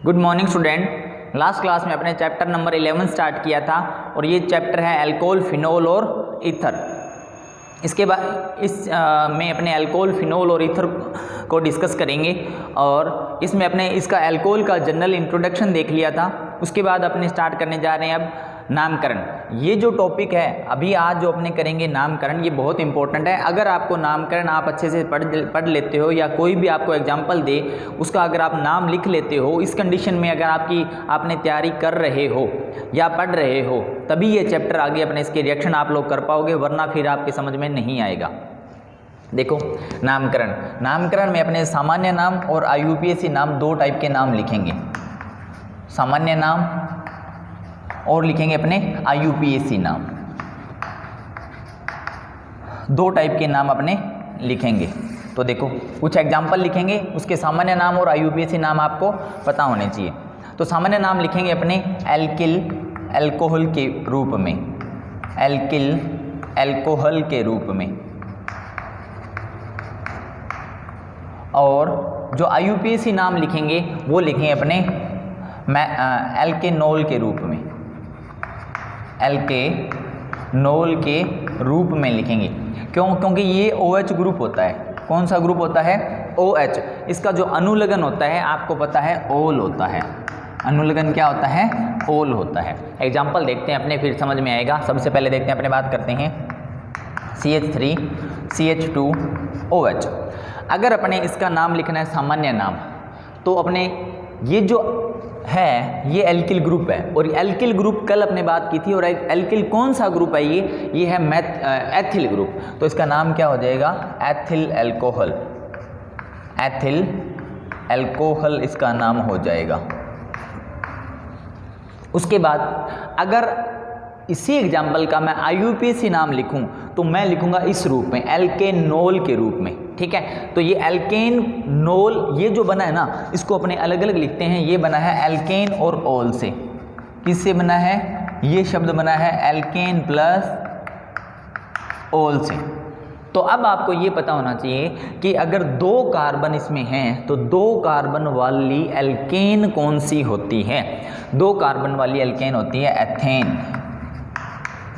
Good morning student. Last class में अपने chapter number 11 start किया था और ये चैप्टर है अल्कोहल, फिनोल और ईथर। इसके बाद में अपने अल्कोहल, फिनोल और ईथर को डिस्कस करेंगे और इसमें अपने इसका अल्कोहल का जनरल इंट्रोडक्शन देख लिया था। उसके बाद अपने स्टार्ट करने जा रहे हैं अब नामकरण। ये जो टॉपिक है अभी आज जो अपने करेंगे नामकरण, ये बहुत इंपॉर्टेंट है। अगर आपको नामकरण आप अच्छे से पढ़ लेते हो या कोई भी आपको एग्जाम्पल दे उसका अगर आप नाम लिख लेते हो, इस कंडीशन में अगर आपने तैयारी कर रहे हो या पढ़ रहे हो तभी ये चैप्टर आगे अपने इसके रिएक्शन आप लोग कर पाओगे, वरना फिर आपके समझ में नहीं आएगा। देखो नामकरण में अपने सामान्य नाम और IUPAC नाम दो टाइप के नाम लिखेंगे, सामान्य नाम और लिखेंगे अपने IUPAC नाम। दो टाइप के नाम अपने लिखेंगे। तो देखो कुछ एग्जाम्पल लिखेंगे, उसके सामान्य नाम और IUPAC नाम आपको पता होने चाहिए। तो सामान्य नाम लिखेंगे अपने एल्किल, अल्कोहल के रूप में, एल्किल अल्कोहल के रूप में। और जो IUPAC नाम लिखेंगे वो लिखेंगे अपने एल्केनोल के रूप में, एल्केनोल के रूप में लिखेंगे। क्योंकि ये OH ग्रुप होता है। कौन सा ग्रुप होता है? OH। इसका जो अनुलग्न होता है आपको पता है ओल होता है। अनुलग्न क्या होता है? ओल होता है। एग्जाम्पल देखते हैं अपने, फिर समझ में आएगा। सबसे पहले देखते हैं अपने बात करते हैं CH3 CH2OH। अगर अपने इसका नाम लिखना है सामान्य नाम, तो अपने ये जो है ये एल्किल ग्रुप है। और एल्किल ग्रुप कल अपने बात की थी। और एल्किल कौन सा ग्रुप है? ये है एथिल ग्रुप। तो इसका नाम क्या हो जाएगा? एथिल अल्कोहल, एथिल अल्कोहल इसका नाम हो जाएगा। उसके बाद अगर इसी एग्जाम्पल का मैं IUPAC नाम लिखूं तो मैं लिखूंगा इस रूप में, एल्केनोल के रूप में। ठीक है, तो ये एल्केनोल ये जो बना है ना, इसको अपने अलग अलग लिखते हैं। ये बना है एल्केन और ओल से। किससे बना है? ये शब्द बना है एल्केन प्लस ओल से। तो अब आपको ये पता होना चाहिए कि अगर दो कार्बन इसमें हैं तो दो कार्बन वाली एल्केन कौन सी होती है? दो कार्बन वाली एल्केन होती है एथेन।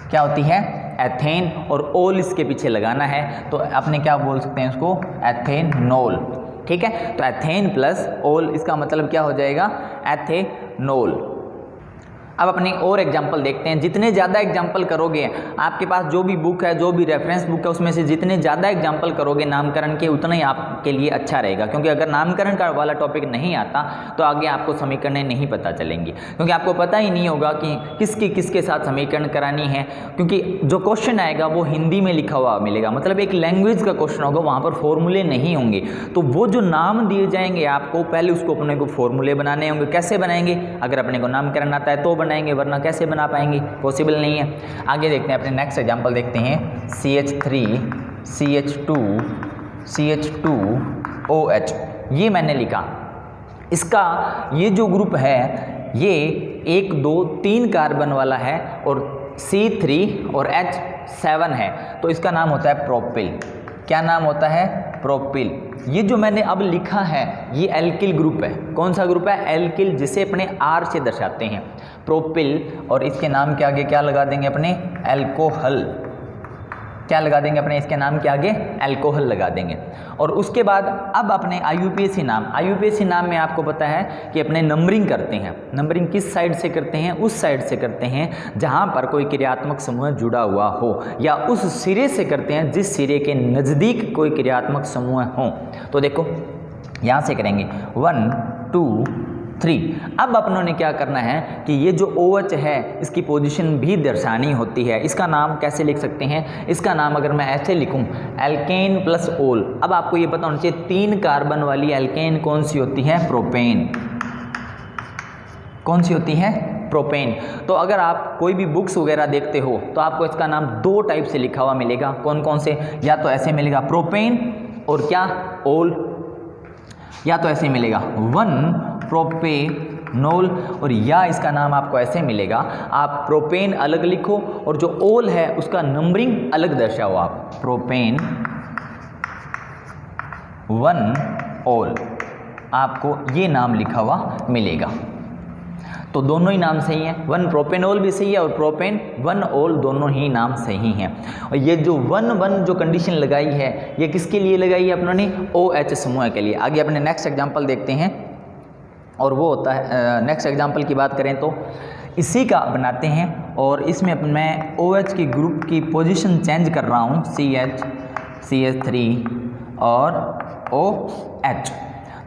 क्या होती है? एथेन। और ओल इसके पीछे लगाना है तो अपने क्या बोल सकते हैं उसको? एथेनोल। ठीक है, तो एथेन प्लस ओल इसका मतलब क्या हो जाएगा? एथेनोल। अब अपनी और एग्जाम्पल देखते हैं। जितने ज़्यादा एग्जाम्पल करोगे, आपके पास जो भी बुक है, जो भी रेफरेंस बुक है, उसमें से जितने ज़्यादा एग्जाम्पल करोगे नामकरण के, उतना ही आपके लिए अच्छा रहेगा। क्योंकि अगर नामकरण का वाला टॉपिक नहीं आता तो आगे आपको समीकरणें नहीं पता चलेंगी, क्योंकि आपको पता ही नहीं होगा कि किसके साथ समीकरण करानी है। क्योंकि जो क्वेश्चन आएगा वो हिंदी में लिखा हुआ मिलेगा, मतलब एक लैंग्वेज का क्वेश्चन होगा, वहाँ पर फॉर्मूले नहीं होंगे। तो वो जो नाम दिए जाएंगे आपको, पहले उसको अपने को फॉर्मूले बनाने होंगे। कैसे बनाएंगे? अगर अपने को नामकरण आता है तो बनाएंगे, वरना कैसे बना पाएंगे? पॉसिबल नहीं है। आगे देखते हैं अपने नेक्स्ट एग्जांपल देखते हैं CH3 CH2 CH2OH। ये मैंने लिखा, इसका ये जो ग्रुप है ये 1 2 3 कार्बन वाला है और C3 और H7 है। तो इसका नाम होता है प्रोपिल। क्या नाम होता है? प्रोपिल। ये जो मैंने अब लिखा है ये एल्किल ग्रुप है। कौन सा ग्रुप है? एल्किल, जिसे अपने R से दर्शाते हैं, प्रोपिल। और इसके नाम के आगे क्या लगा देंगे अपने? अल्कोहल। क्या लगा देंगे अपने इसके नाम के आगे? अल्कोहल लगा देंगे। और उसके बाद अब अपने IUPAC नाम, IUPAC नाम में आपको पता है कि अपने नंबरिंग करते हैं। नंबरिंग किस साइड से करते हैं? उस साइड से करते हैं जहां पर कोई क्रियात्मक समूह जुड़ा हुआ हो, या उस सिरे से करते हैं जिस सिरे के नज़दीक कोई क्रियात्मक समूह हो। तो देखो यहाँ से करेंगे 1 2 3। अब अपनों ने क्या करना है कि ये जो OH है इसकी पोजीशन भी दर्शानी होती है। इसका नाम कैसे लिख सकते हैं? इसका नाम अगर मैं ऐसे लिखूं, एल्केन प्लस ओल। अब आपको ये पता होना चाहिए 3 कार्बन वाली एल्केन कौन सी होती है? प्रोपेन। कौन सी होती है? प्रोपेन। तो अगर आप कोई भी बुक्स वगैरह देखते हो तो आपको इसका नाम दो टाइप से लिखा हुआ मिलेगा। कौन कौन से? या तो ऐसे मिलेगा प्रोपेन और क्या? ओल। या तो ऐसे मिलेगा 1 प्रोपेनोल, और या इसका नाम आपको ऐसे मिलेगा, आप प्रोपेन अलग लिखो और जो ओल है उसका नंबरिंग अलग दर्शाओ आप, प्रोपेन 1 ओल। आपको ये नाम लिखा हुआ मिलेगा। तो दोनों ही नाम सही हैं, 1 प्रोपेनॉल भी सही है और प्रोपेन 1 ऑल दोनों ही नाम सही हैं। और ये जो 1 जो कंडीशन लगाई है ये किसके लिए लगाई है अपनों ने, OH समूह के लिए। आगे अपने नेक्स्ट एग्जांपल देखते हैं और वो होता है, नेक्स्ट एग्जांपल की बात करें तो इसी का बनाते हैं और इसमें मैं OH की ग्रुप की पोजीशन चेंज कर रहा हूँ, CH CH3 और OH।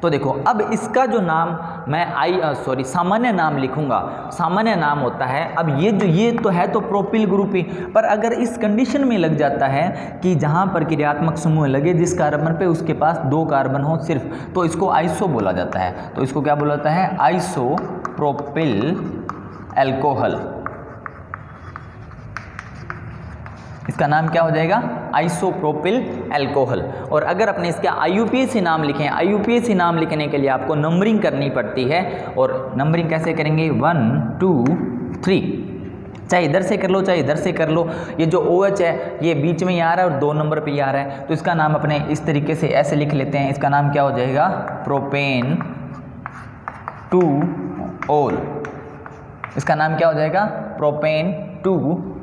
तो देखो अब इसका जो नाम मैं सामान्य नाम लिखूंगा, सामान्य नाम होता है, अब ये तो है तो प्रोपिल ग्रुप ही, पर अगर इस कंडीशन में लग जाता है कि जहाँ पर क्रियात्मक समूह लगे जिस कार्बन पे उसके पास 2 कार्बन हो सिर्फ, तो इसको आइसो बोला जाता है। तो इसको क्या बोला जाता है, आइसोप्रोपिल एल्कोहल। इसका नाम क्या हो जाएगा, आइसोप्रोपिल एल्कोहल। और अगर अपने इसका IUPAC नाम लिखें, IUPAC नाम लिखने के लिए आपको नंबरिंग करनी पड़ती है। और नंबरिंग कैसे करेंगे, 1 2 3, चाहे इधर से कर लो चाहे इधर से कर लो। ये जो OH है ये बीच में ही आ रहा है और 2 नंबर पे ही आ रहा है, तो इसका नाम अपने इस तरीके से ऐसे लिख लेते हैं। इसका नाम क्या हो जाएगा, प्रोपेन 2 ऑल। इसका नाम क्या हो जाएगा, प्रोपेन 2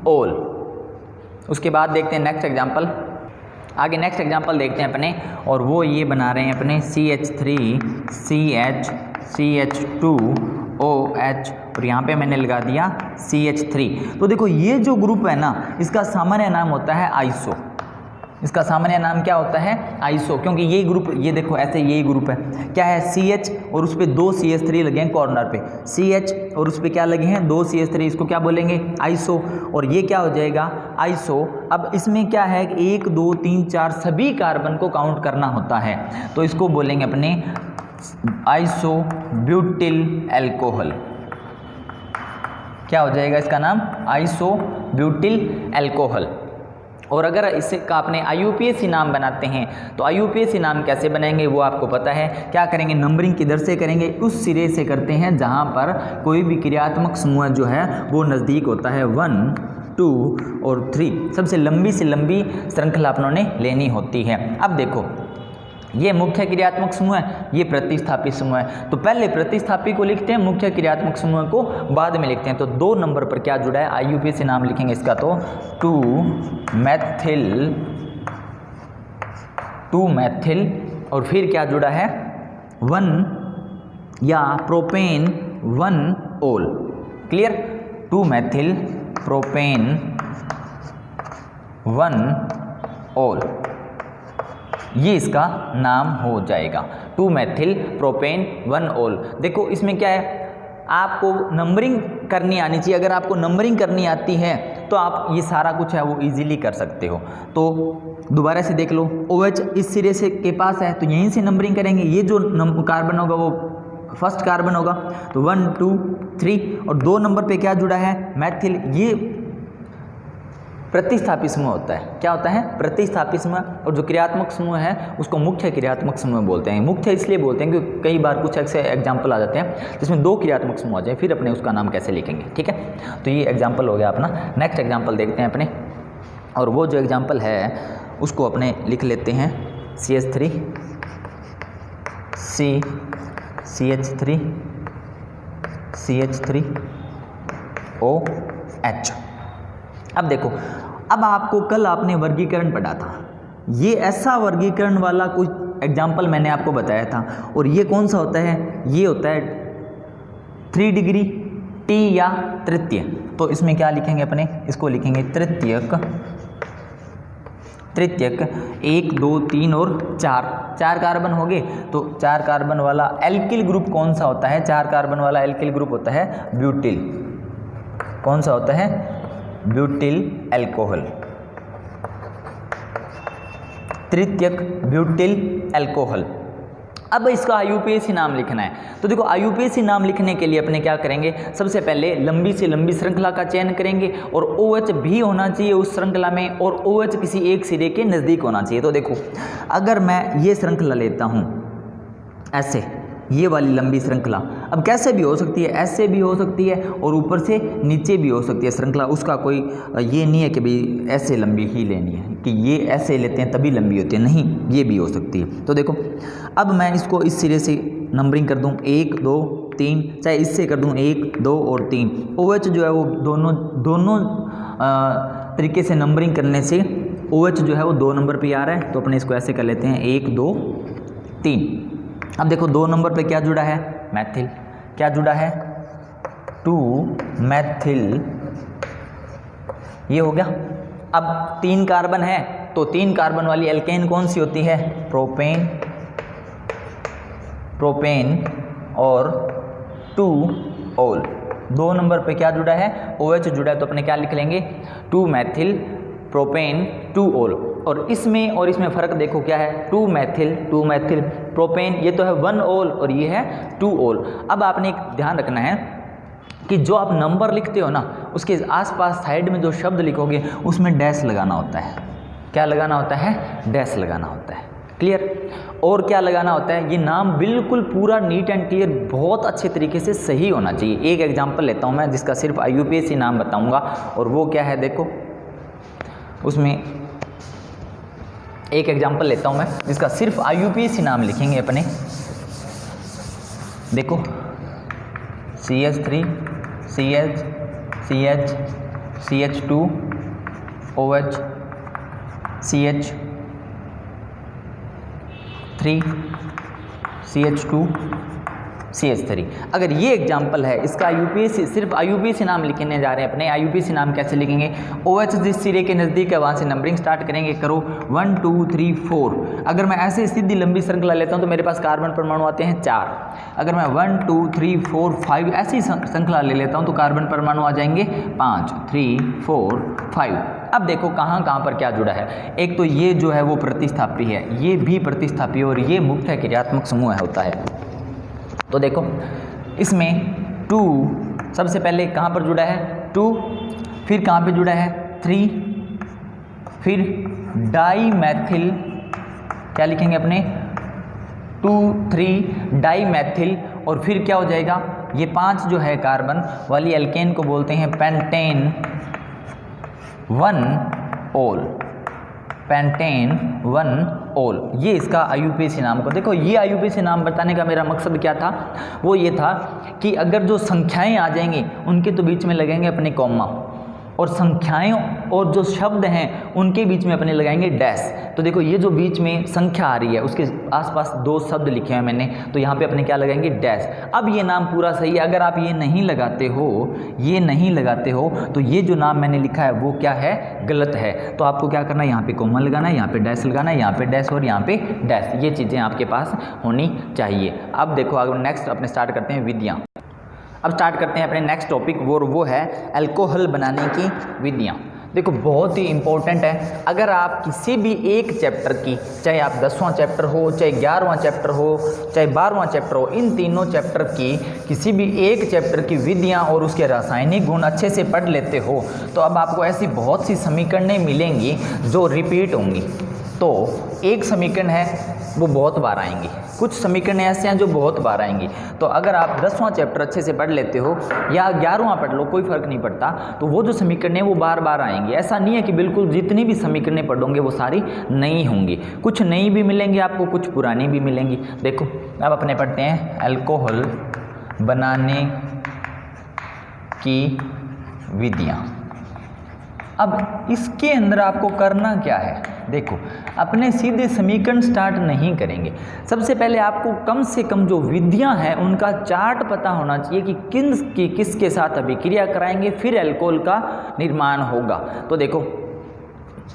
ऑल। उसके बाद देखते हैं नेक्स्ट एग्जांपल। आगे नेक्स्ट एग्जांपल देखते हैं अपने, और वो ये बना रहे हैं अपने CH3 CH CH2 OH और यहाँ पे मैंने लगा दिया CH3। तो देखो ये जो ग्रुप है ना इसका सामान्य नाम होता है आइसो। इसका सामान्य नाम क्या होता है, आइसो, क्योंकि ये ग्रुप, ये देखो ऐसे यही ग्रुप है, क्या है CH और उस पर 2 CH3 लगे हैं कॉर्नर पे, CH और उस पर क्या लगे हैं 2 CH3, इसको क्या बोलेंगे, आइसो। और ये क्या हो जाएगा, आइसो। अब इसमें क्या है 1 2 3 4 सभी कार्बन को काउंट करना होता है, तो इसको बोलेंगे अपने आइसो ब्यूटिल एल्कोहल। क्या हो जाएगा इसका नाम, आइसो ब्यूटिल एल्कोहल। और अगर इसे का अपने IUPAC नाम बनाते हैं तो IUPAC नाम कैसे बनाएंगे वो आपको पता है। क्या करेंगे, नंबरिंग किधर से करेंगे, उस सिरे से करते हैं जहां पर कोई भी क्रियात्मक समूह जो है वो नज़दीक होता है, 1 2 और 3। सबसे लंबी से लंबी श्रृंखला अपनों ने लेनी होती है। अब देखो ये मुख्य क्रियात्मक समूह है, ये प्रतिस्थापी समूह है, तो पहले प्रतिस्थापी को लिखते हैं, मुख्य क्रियात्मक समूह को बाद में लिखते हैं। तो 2 नंबर पर क्या जुड़ा है, IUPAC नाम लिखेंगे इसका, तो 2 मैथिल और फिर क्या जुड़ा है 1 या propane 1 all. Clear, 2 Maithil propane 1 all, ये इसका नाम हो जाएगा, 2 मैथिल प्रोपेन 1 ऑल। देखो इसमें क्या है, आपको नंबरिंग करनी आनी चाहिए। अगर आपको नंबरिंग करनी आती है तो आप ये सारा कुछ है वो इजीली कर सकते हो। तो दोबारा से देख लो, OH इस सिरे से के पास है तो यहीं से नंबरिंग करेंगे। ये जो कार्बन होगा वो फर्स्ट कार्बन होगा, तो 1 2 3 और 2 नंबर पे क्या जुड़ा है, मैथिल। ये प्रतिस्थापी समूह होता है। क्या होता है, प्रतिस्थापी समूह। और जो क्रियात्मक समूह है उसको मुख्य क्रियात्मक समूह बोलते हैं। मुख्य इसलिए बोलते हैं क्योंकि कई बार कुछ ऐसे एग्जाम्पल आ जाते हैं जिसमें 2 क्रियात्मक समूह आ जाए, फिर अपने उसका नाम कैसे लिखेंगे। ठीक है, तो ये एग्जाम्पल हो गया अपना। नेक्स्ट एग्जाम्पल देखते हैं अपने, और वो जो एग्जाम्पल है उसको अपने लिख लेते हैं, CH3 CH3 CH3 OH। अब देखो, अब आपको कल आपने वर्गीकरण पढ़ा था, ये ऐसा वर्गीकरण वाला कुछ एग्जाम्पल मैंने आपको बताया था। और ये कौन सा होता है, ये होता है 3 डिग्री T या तृतीय। तो इसमें क्या लिखेंगे अपने, इसको लिखेंगे तृतीयक। 1 2 3 और 4 कार्बन हो गए। तो 4 कार्बन वाला एल्किल ग्रुप कौन सा होता है, 4 कार्बन वाला एल्किल ग्रुप होता है ब्यूटिल। कौन सा होता है, ब्यूटिल एल्कोहल, तृतीयक ब्यूटिल एल्कोहल। अब इसका IUPAC नाम लिखना है। तो देखो IUPAC नाम लिखने के लिए अपने क्या करेंगे, सबसे पहले लंबी से लंबी श्रृंखला का चयन करेंगे और OH भी होना चाहिए उस श्रृंखला में, और OH किसी एक सिरे के नज़दीक होना चाहिए। तो देखो अगर मैं ये श्रृंखला लेता हूँ ऐसे, ये वाली लंबी श्रृंखला, अब कैसे भी हो सकती है, ऐसे भी हो सकती है और ऊपर से नीचे भी हो सकती है श्रृंखला। उसका कोई ये नहीं है कि भाई ऐसे लंबी ही लेनी है, कि ये ऐसे लेते हैं तभी लंबी होती है, नहीं, ये भी हो सकती है। तो देखो अब मैं इसको इस सिरे से नंबरिंग कर दूं 1 2 3, चाहे इससे कर दूं 1 2 और 3। OH जो है वो दोनों तरीके से नंबरिंग करने से OH जो है वो 2 नंबर पे आ रहा है, तो अपने इसको ऐसे कर लेते हैं 1 2 3। अब देखो 2 नंबर पे क्या जुड़ा है, मैथिल। क्या जुड़ा है, 2 मैथिल, ये हो गया। अब 3 कार्बन है तो 3 कार्बन वाली एल्केन कौन सी होती है, प्रोपेन और 2 ऑल। 2 नंबर पे क्या जुड़ा है, OH जुड़ा है, तो अपने क्या लिख लेंगे 2 मैथिल प्रोपेन 2 ऑल। और इसमें फ़र्क देखो क्या है, 2 मैथिल प्रोपेन, ये तो है 1 ऑल और ये है 2 ऑल। अब आपने एक ध्यान रखना है कि जो आप नंबर लिखते हो ना, उसके आसपास साइड में जो शब्द लिखोगे उसमें डैश लगाना होता है। क्या लगाना होता है, डैश लगाना होता है। क्लियर। और क्या लगाना होता है, ये नाम बिल्कुल पूरा नीट एंड क्लियर बहुत अच्छे तरीके से सही होना चाहिए। एक एग्जांपल लेता हूँ मैं जिसका सिर्फ IUPAC नाम बताऊंगा, और वो क्या है, देखो उसमें एक एग्जांपल लेता हूँ मैं जिसका सिर्फ IUPAC नाम लिखेंगे अपने। देखो CH3 CH CH CH2 OH CH3 CH2 CH3। अगर ये एग्जाम्पल है, इसका IUPAC सिर्फ IUPAC नाम लिखने जा रहे हैं अपने। IUPAC नाम कैसे लिखेंगे, OH जिस सिरे के नज़दीक है वहाँ से नंबरिंग स्टार्ट करेंगे, करो 1 2 3 4। अगर मैं ऐसे सीधी लंबी श्रृंखला लेता हूँ तो मेरे पास कार्बन परमाणु आते हैं 4। अगर मैं 1 2 3 4 5 ऐसी श्रृंखला ले लेता हूँ तो कार्बन परमाणु आ जाएंगे 5 3 4 5। अब देखो कहाँ कहाँ पर क्या जुड़ा है। एक तो ये जो है वो प्रतिस्थापी है, ये भी प्रतिस्थापी, और ये मुक्त है क्रियात्मक समूह होता है। तो देखो इसमें 2 सबसे पहले कहाँ पर जुड़ा है, 2, फिर कहाँ पे जुड़ा है 3, फिर डाई मैथिल, क्या लिखेंगे अपने 2 3 डाई मैथिल, और फिर क्या हो जाएगा, ये 5 जो है कार्बन वाली एल्केन को बोलते हैं पेंटेन 1 ऑल, पेंटेन 1 ऑल। ये इसका IUPAC नाम को देखो। ये IUPAC नाम बताने का मेरा मकसद क्या था, वो ये था कि अगर जो संख्याएं आ जाएंगी उनके तो बीच में लगेंगे अपने कॉमा, और संख्याएं और जो शब्द हैं उनके बीच में अपने लगाएंगे डैश। तो देखो ये जो बीच में संख्या आ रही है उसके आसपास 2 शब्द लिखे हैं मैंने, तो यहाँ पे अपने क्या लगाएंगे डैश। अब ये नाम पूरा सही है। अगर आप ये नहीं लगाते हो तो ये जो नाम मैंने लिखा है वो क्या है, गलत है। तो आपको क्या करना है, यहाँ पे कॉमा लगाना है, यहाँ पे डैश लगाना है, यहाँ पे डैश और यहाँ पे डैश, ये चीज़ें आपके पास होनी चाहिए। अब देखो अगर नेक्स्ट अपने स्टार्ट करते हैं विधियाँ। अब स्टार्ट करते हैं अपने नेक्स्ट टॉपिक, वो है अल्कोहल बनाने की विधियाँ। देखो बहुत ही इंपॉर्टेंट है। अगर आप किसी भी एक चैप्टर की, चाहे आप 10वां चैप्टर हो, चाहे 11वां चैप्टर हो, चाहे 12वां चैप्टर हो, इन तीनों चैप्टर की किसी भी एक चैप्टर की विधियाँ और उसके रासायनिक गुण अच्छे से पढ़ लेते हो तो अब आपको ऐसी बहुत सी समीकरणें मिलेंगी जो रिपीट होंगी। तो एक समीकरण है वो बहुत बार आएंगी, कुछ समीकरण ऐसे हैं जो बहुत बार आएंगी। तो अगर आप 10वां चैप्टर अच्छे से पढ़ लेते हो या 11वां पढ़ लो, कोई फ़र्क नहीं पड़ता, तो वो जो समीकरण है वो बार बार आएंगी। ऐसा नहीं है कि बिल्कुल जितनी भी समीकरणें पढ़ोगे वो सारी नई होंगी, कुछ नई भी मिलेंगी आपको, कुछ पुरानी भी मिलेंगी। देखो अब अपने पढ़ते हैं अल्कोहल बनाने की विधियाँ। अब इसके अंदर आपको करना क्या है, देखो अपने सीधे समीकरण स्टार्ट नहीं करेंगे। सबसे पहले आपको कम से कम जो विधियां हैं उनका चार्ट पता होना चाहिए कि किसके साथ अभिक्रिया कराएंगे, फिर अल्कोहल का निर्माण होगा। तो देखो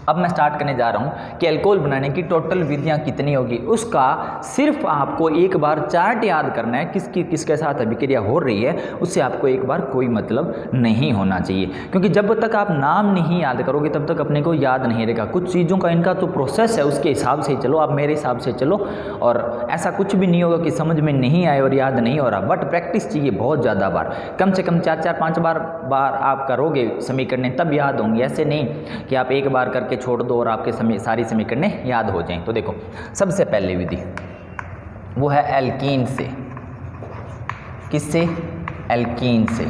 अब मैं स्टार्ट करने जा रहा हूँ कि अल्कोहल बनाने की टोटल विधियाँ कितनी होगी। उसका सिर्फ आपको एक बार चार्ट याद करना है, किसके साथ अभिक्रिया हो रही है, उससे आपको एक बार कोई मतलब नहीं होना चाहिए। क्योंकि जब तक आप नाम नहीं याद करोगे तब तक अपने को याद नहीं रहेगा। कुछ चीज़ों का इनका तो प्रोसेस है, उसके हिसाब से चलो, आप मेरे हिसाब से चलो, और ऐसा कुछ भी नहीं होगा कि समझ में नहीं आए और याद नहीं हो रहा। बट प्रैक्टिस चाहिए बहुत ज़्यादा बार, कम से कम 4-5 बार आप करोगे समीकरणें तब याद होंगी। ऐसे नहीं कि आप एक बार करके छोड़ दो और आपके सारी समीकरणें याद हो जाएं। तो देखो सबसे पहले विधि वो है एल्कीन से। किससे? एल्कीन से।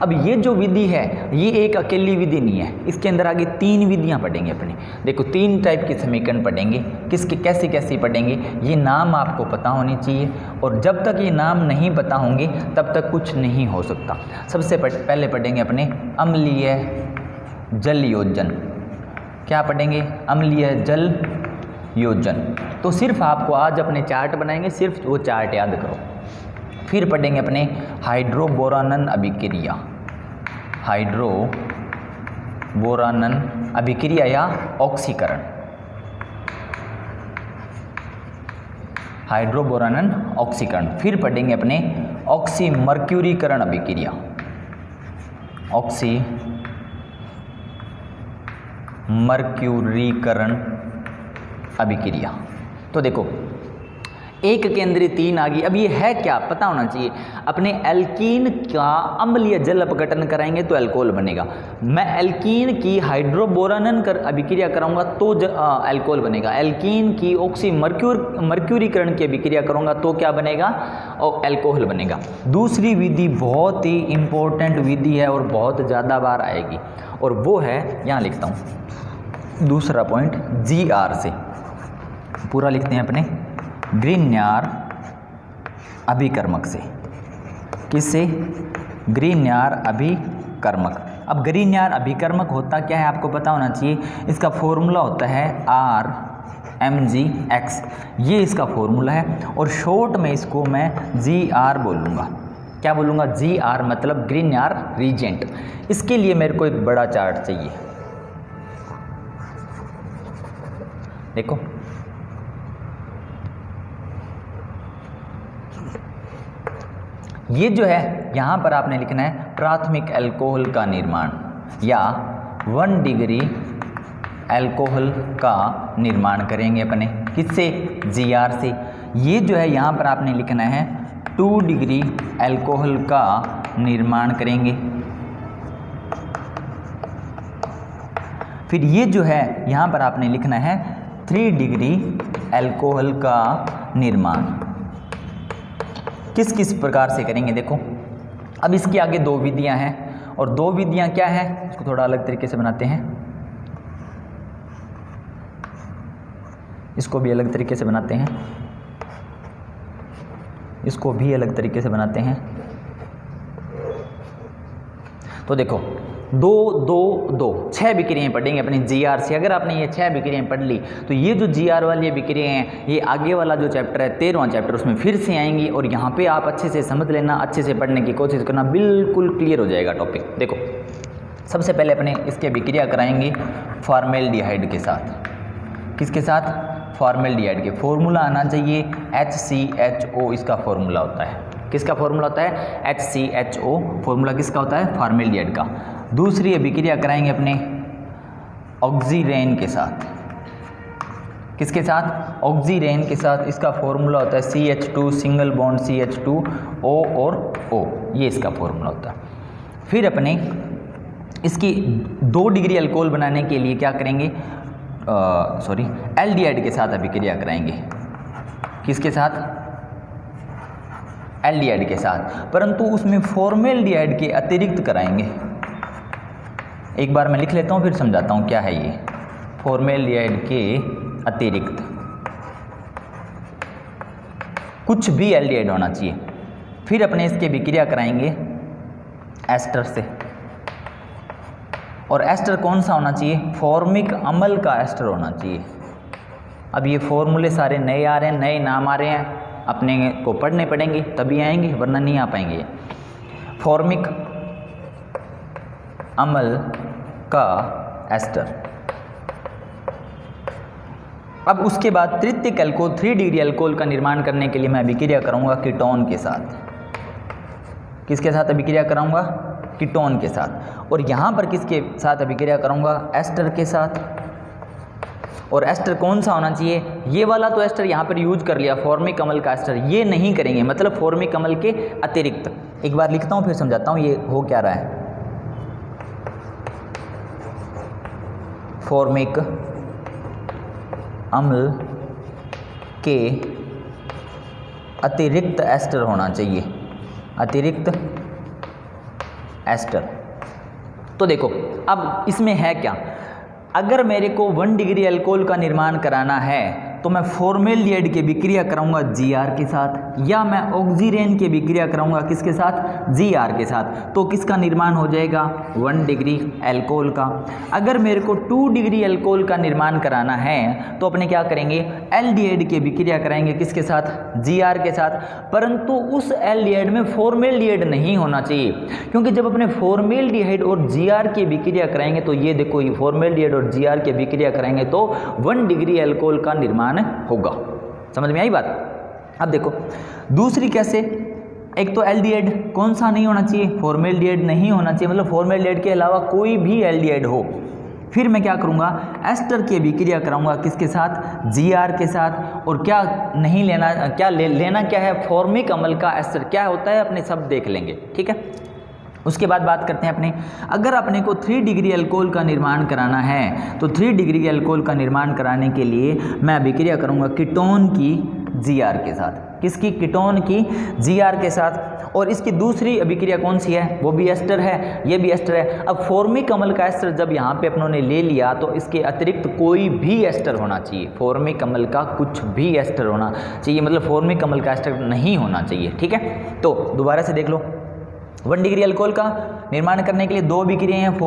अब ये जो विधि है ये एक अकेली विधि नहीं है, इसके अंदर आगे 3 विधियां पढ़ेंगे अपने। देखो 3 टाइप के समीकरण पढ़ेंगे, किसके कैसे कैसे पढ़ेंगे, ये नाम आपको पता होने चाहिए, और जब तक ये नाम नहीं पता होंगे तब तक कुछ नहीं हो सकता। सबसे पहले पढ़ेंगे अपने अम्लीय जल योजन। क्या पढ़ेंगे? अम्लीय जल योजन। तो सिर्फ आपको आज अपने चार्ट बनाएंगे, सिर्फ वो चार्ट याद करो। फिर पढ़ेंगे अपने हाइड्रोबोरानन अभिक्रिया, हाइड्रोबोरानन अभिक्रिया या ऑक्सीकरण, हाइड्रोबोरानन ऑक्सीकरण। फिर पढ़ेंगे अपने ऑक्सीमर्क्यूरीकरण अभिक्रिया, ऑक्सीमर्क्यूरीकरण अभिक्रिया। तो देखो एक के अंदर 3 आ गई। अब ये है क्या पता होना चाहिए। अपने एल्कीन का अम्लीय जल अपघटन कराएंगे तो अल्कोहल बनेगा। मैं एल्कीन की हाइड्रोबोरानन अभिक्रिया कराऊंगा तो अल्कोहल बनेगा। एल्कीन की ऑक्सीमर्क्यूरीकरण की अभिक्रिया करूंगा तो क्या बनेगा? और अल्कोहल बनेगा। दूसरी विधि बहुत ही इंपॉर्टेंट विधि है और बहुत ज़्यादा बार आएगी, और वो है, यहाँ लिखता हूँ दूसरा पॉइंट, GR से पूरा लिखते हैं अपने, ग्रीन्यार अभिकर्मक से। किससे? ग्रीन्यार अभिकर्मक। अब ग्रीन्यार अभिकर्मक होता क्या है आपको पता होना चाहिए। इसका फॉर्मूला होता है RMgX, ये इसका फॉर्मूला है, और शॉर्ट में इसको मैं GR बोलूँगा। क्या बोलूँगा? GR मतलब ग्रीन्यार रीजेंट। इसके लिए मेरे को एक बड़ा चार्ट चाहिए। देखो ये जो है यहाँ पर आपने लिखना है प्राथमिक अल्कोहल का निर्माण, या 1 डिग्री अल्कोहल का निर्माण करेंगे अपने। किससे? GR से। ये जो है यहाँ पर आपने लिखना है 2 डिग्री अल्कोहल का निर्माण करेंगे। फिर ये जो है यहाँ पर आपने लिखना है 3 डिग्री अल्कोहल का निर्माण। किस किस प्रकार से करेंगे देखो। अब इसके आगे 2 विधियां हैं, और 2 विधियां क्या है इसको थोड़ा अलग तरीके से बनाते हैं, इसको भी अलग तरीके से बनाते हैं, इसको भी अलग तरीके से बनाते हैं। तो देखो 2 2 2 6 विक्रियाएं पढ़ेंगे अपनी GR से। अगर आपने ये 6 विक्रियाएं पढ़ ली तो ये जो GR वाली विक्रियाएं हैं ये आगे वाला जो चैप्टर है 13वां चैप्टर उसमें फिर से आएंगी, और यहाँ पे आप अच्छे से समझ लेना, अच्छे से पढ़ने की कोशिश करना, बिल्कुल क्लियर हो जाएगा टॉपिक। देखो सबसे पहले अपने इसके विक्रिया कराएंगे फॉर्मेल्डिहाइड के साथ। किसके साथ? फॉर्मेल्डिहाइड के। फॉर्मूला आना चाहिए HCHO, इसका फॉर्मूला होता है। किसका फॉर्मूला होता है? HCHO। फॉर्मूला किसका होता है? फॉर्मेल्डिहाइड का। दूसरी अभिक्रिया कराएंगे अपने ऑक्सीरेन के साथ। किसके साथ? ऑक्सीरेन के साथ। इसका फॉर्मूला होता है CH2 single bond CH2 O और O, ये इसका फॉर्मूला होता है। फिर अपने इसकी 2 डिग्री अल्कोहल बनाने के लिए क्या करेंगे? एल्डिहाइड के साथ अभिक्रिया कराएंगे। किसके साथ? एल्डिहाइड के साथ, परंतु उसमें फॉर्मेल्डिहाइड के अतिरिक्त कराएंगे। एक बार मैं लिख लेता हूँ फिर समझाता हूँ क्या है ये। फॉर्मेल्डिहाइड के अतिरिक्त कुछ भी एल्डिहाइड होना चाहिए। फिर अपने इसके विक्रिया कराएंगे एस्टर से, और एस्टर कौन सा होना चाहिए? फॉर्मिक अम्ल का एस्टर होना चाहिए। अब ये फॉर्मूले सारे नए आ रहे हैं, नए नाम आ रहे हैं, अपने को पढ़ने पड़ेंगे तभी आएंगे, वरना नहीं आ पाएंगे। फॉर्मिक अम्ल का एस्टर। अब उसके बाद तृतीयक अल्कोहल 3 डिग्री अल्कोहल का निर्माण करने के लिए मैं अभिक्रिया कराऊंगा कीटोन के साथ। किसके साथ अभिक्रिया कराऊंगा? कीटोन के साथ। और यहाँ पर किसके साथ अभिक्रिया करूँगा? एस्टर के साथ। और एस्टर कौन सा होना चाहिए? ये वाला तो एस्टर यहाँ पर यूज कर लिया, फॉर्मिक अम्ल का एस्टर। ये नहीं करेंगे, मतलब फॉर्मिक अम्ल के अतिरिक्त। एक बार लिखता हूँ फिर समझाता हूँ ये हो क्या रहा है। फॉर्मिक अम्ल के अतिरिक्त एस्टर होना चाहिए, अतिरिक्त एस्टर। तो देखो अब इसमें है क्या, अगर मेरे को 1 डिग्री अल्कोहल का निर्माण कराना है तो मैं फॉर्मेल्डिहाइड की विक्रिया कराऊंगा Gr के साथ, या मैं ऑक्सीरेन की विक्रिया कराऊंगा किसके साथ, Gr के साथ। तो किसका निर्माण हो जाएगा, 1 डिग्री अल्कोहल का। अगर मेरे को 2 डिग्री अल्कोहल का निर्माण कराना है तो अपने क्या करेंगे, एल्डिहाइड की विक्रिया कराएंगे किसके साथ, Gr के साथ। परंतु उस एल्डिहाइड में फॉर्मेल्डिहाइड नहीं होना चाहिए, क्योंकि जब अपने फॉर्मेल्डिहाइड और Gr की विक्रिया कराएंगे तो ये देखो, ये फॉर्मेल्डिहाइड और Gr की विक्रिया कराएंगे तो 1 डिग्री अल्कोहल का निर्माण होगा। समझ में आई बात। अब देखो दूसरी कैसे, एक तो एल्डिहाइड कौन सा नहीं होना चाहिए, फॉर्मेल्डिहाइड नहीं होना चाहिए, मतलब फॉर्मेल्डिहाइड के अलावा कोई भी एल्डिहाइड हो। फिर मैं क्या करूंगा, एस्टर की विक्रिया कराऊंगा किसके साथ, Gr के साथ। और क्या नहीं लेना, क्या लेना क्या है, फॉर्मिक अम्ल का एस्टर क्या होता है अपने सब देख लेंगे, ठीक है। उसके बाद बात करते हैं अपने, अगर अपने को 3 डिग्री अल्कोहल का निर्माण कराना है तो 3 डिग्री अल्कोहल का निर्माण कराने के लिए मैं अभिक्रिया करूंगा कीटोन की Gr के साथ, किसकी, कीटोन की Gr के साथ। और इसकी दूसरी अभिक्रिया कौन सी है, वो भी एस्टर है, ये भी एस्टर है। अब फॉर्मिक अम्ल का एस्टर जब यहाँ पे अपनों ने ले लिया तो इसके अतिरिक्त कोई भी एस्टर होना चाहिए, फॉर्मिक अम्ल का कुछ भी एस्टर होना चाहिए, मतलब फॉर्मिक अम्ल का एस्टर नहीं होना चाहिए, ठीक है। तो दोबारा से देख लो, 1 डिग्री अल्कोहल का निर्माण करने के लिए 2 विक्रियाएं हैं,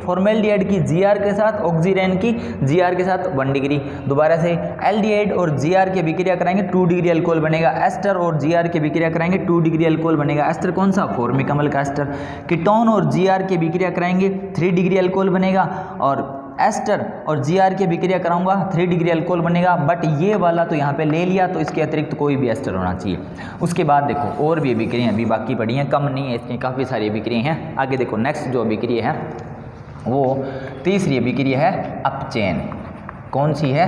फॉर्मेल्डिहाइड की Gr के साथ, ऑक्सीरेन की Gr के साथ 1 डिग्री। दोबारा से एल्डिहाइड और Gr की विक्रिया कराएंगे 2 डिग्री अल्कोहल बनेगा, एस्टर और Gr की विक्रिया कराएंगे 2 डिग्री अल्कोहल बनेगा। एस्टर कौन सा, फॉर्मिक अम्ल का एस्टर। कीटोन और Gr की विक्रिया कराएंगे 3 डिग्री अल्कोहल बनेगा, और एस्टर और Gr की विक्रिया कराऊंगा 3 डिग्री अल्कोहल बनेगा। बट ये वाला तो यहाँ पे ले लिया तो इसके अतिरिक्त कोई भी एस्टर होना चाहिए। उसके बाद देखो और भी विक्रियाएं अभी बाकी पड़ी हैं, कम नहीं है, इसमें काफ़ी सारी विक्रियाएं हैं। आगे देखो नेक्स्ट जो विक्रिया है वो तीसरी विक्रिया है अपचयन। कौन सी है,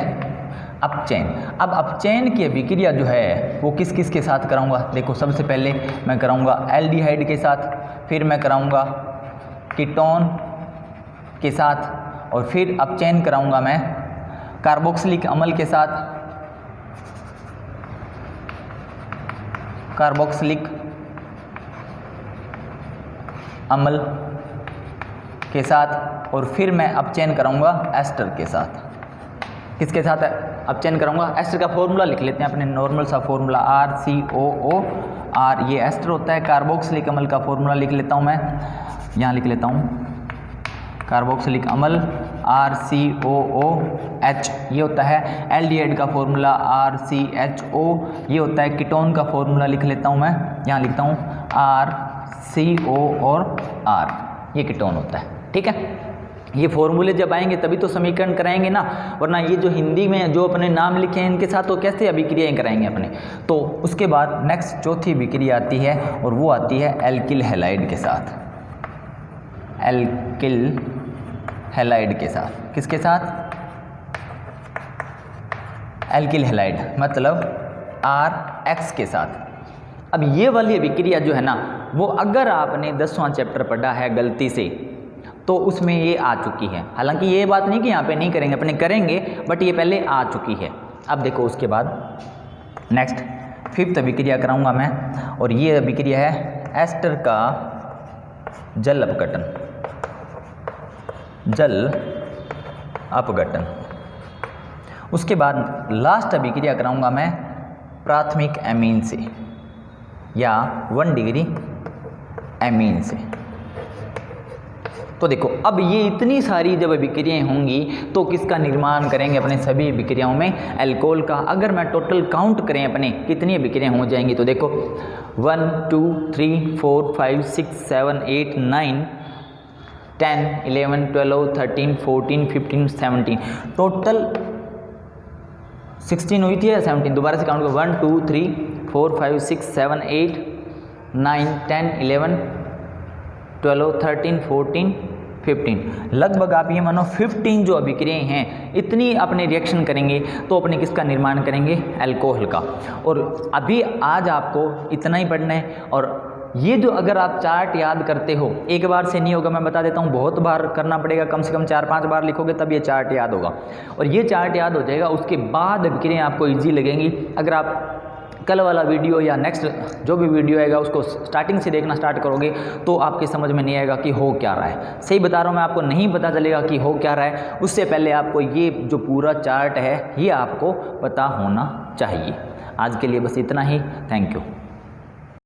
अपचयन। अब अपचयन की विक्रिया जो है वो किस किस के साथ कराऊंगा, देखो सबसे पहले मैं कराऊंगा एल्डिहाइड के साथ, फिर मैं कराऊंगा कीटोन के साथ, और फिर अपचयन कराऊंगा मैं कार्बोक्सिलिक अम्ल के साथ, कार्बोक्सिलिक अम्ल के साथ, और फिर मैं अपचयन कराऊंगा एस्टर के साथ। किसके साथ अपचयन कराऊंगा, एस्टर का फॉर्मूला लिख लेते हैं अपने, नॉर्मल सा फॉर्मूला RCOOR, ये एस्टर होता है। कार्बोक्सिलिक अम्ल का फॉर्मूला लिख लेता हूँ मैं, यहाँ लिख लेता हूँ, कार्बोक्सिलिक अम्ल RCOOH, ये होता है। एल्डिहाइड का फॉर्मूला RCHO, ये होता है। कीटोन का फॉर्मूला लिख लेता हूँ मैं, यहाँ लिखता हूँ RCO और R, ये कीटोन होता है, ठीक है। ये फॉर्मूले जब आएंगे तभी तो समीकरण कराएंगे ना, वरना ये जो हिंदी में जो अपने नाम लिखे हैं इनके साथ तो कैसे अभिक्रियाएं कराएंगे अपने। तो उसके बाद नेक्स्ट चौथी विक्रिया आती है और वो आती है एल्किल हैलाइड के साथ, एल्किल हैलाइड के साथ। किसके साथ, एल्किल हैलाइड मतलब RX के साथ। अब ये वाली अभिक्रिया जो है ना वो अगर आपने 10वां चैप्टर पढ़ा है गलती से तो उसमें ये आ चुकी है। हालांकि ये बात नहीं कि यहाँ पे नहीं करेंगे, अपने करेंगे, बट ये पहले आ चुकी है। अब देखो उसके बाद नेक्स्ट 5th अभिक्रिया कराऊंगा मैं, और ये अभिक्रिया है एस्टर का जल अपघटन, जल अपघटन। उसके बाद लास्ट अभिक्रिया कराऊंगा मैं प्राथमिक एमीन से या 1 डिग्री एमीन से। तो देखो अब ये इतनी सारी जब अभिक्रियाएं होंगी तो किसका निर्माण करेंगे अपने सभी अभिक्रियाओं में, अल्कोहल का। अगर मैं टोटल काउंट करें अपने कितनी अभिक्रियाएं हो जाएंगी तो देखो 1 2 3 4 5 6 7 8 9 10 11 12 13 14 15 17, टोटल 16 हुई थी या 17, दोबारा से काउंट करो 1 2 3 4 5 6 7 8 9 10 11 12 13 14 15, लगभग आप ये मानो 15 जो अभिक्रियाएं हैं इतनी अपने रिएक्शन करेंगे तो अपने किसका निर्माण करेंगे, अल्कोहल का। और अभी आज आपको इतना ही पढ़ना है। और ये जो अगर आप चार्ट याद करते हो, एक बार से नहीं होगा, मैं बता देता हूँ, बहुत बार करना पड़ेगा, कम से कम 4-5 बार लिखोगे तब ये चार्ट याद होगा। और ये चार्ट याद हो जाएगा, उसके बाद अभिक्रियाएं आपको ईजी लगेंगी। अगर आप कल वाला वीडियो या नेक्स्ट जो भी वीडियो आएगा उसको स्टार्टिंग से देखना स्टार्ट करोगे तो आपके समझ में नहीं आएगा कि हो क्या रहा है। सही बता रहा हूँ मैं, आपको नहीं पता चलेगा कि हो क्या रहा है। उससे पहले आपको ये जो पूरा चार्ट है ये आपको पता होना चाहिए। आज के लिए बस इतना ही। Thank you.